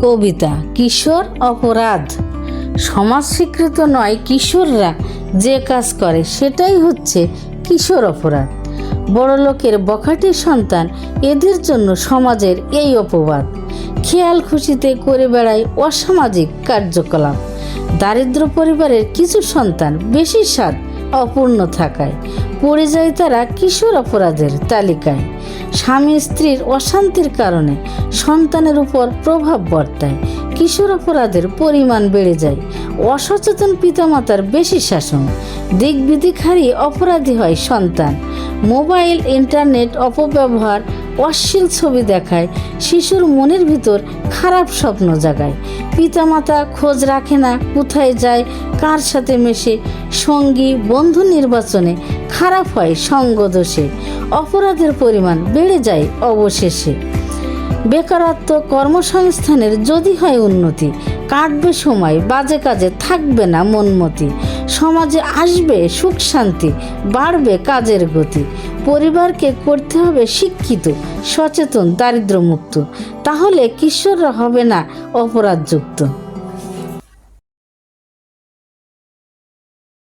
কবিতা কিশোর অপরাধ। সমাজ স্বীকৃত নয় কিশোররা যে কাজ করে সেটাই হচ্ছে কিশোর অপরাধ। বড়লোকের বখাটে সন্তান, এদের জন্য সমাজের এই অপবাদ। খেয়াল খুশিতে করে বেড়ায় অসামাজিক কার্যকলাপ। দারিদ্র পরিবারের কিছু সন্তান বেশি স্বাদ অপূর্ণ থাকায় পড়ে যায় তারা কিশোর অপরাধের তালিকায়। স্বামী স্ত্রীর অশান্তির কারণে সন্তানের উপর প্রভাব বর্তায়, কিশোর অপরাধের পরিমাণ বেড়ে যায়। অসচেতন পিতামাতার বেশি শাসন, দিকবিদিক হারিয়ে অপরাধী হয় সন্তান। মোবাইল ইন্টারনেট অপব্যবহার, অশ্লীল ছবি দেখায়, শিশুর মনের ভিতর খারাপ স্বপ্ন জাগায়। পিতামাতা খোঁজ রাখে না কোথায় যায়, কার সাথে মেশে, সঙ্গী বন্ধু নির্বাচনে খারাপ হয় সঙ্গদোষে। অপরাধের পরিমাণ বেড়ে যায় অবশেষে। বেকারত্ব, কর্মসংস্থানের যদি হয় উন্নতি, কাটবে সময় বাজে কাজে, থাকবে না মনমতি। সমাজে আসবে সুখ শান্তি, বাড়বে কাজের গতি। পরিবারকে করতে হবে শিক্ষিত, সচেতন, দারিদ্র্যমুক্ত। তাহলে কিশোররা হবে না অপরাধযুক্ত।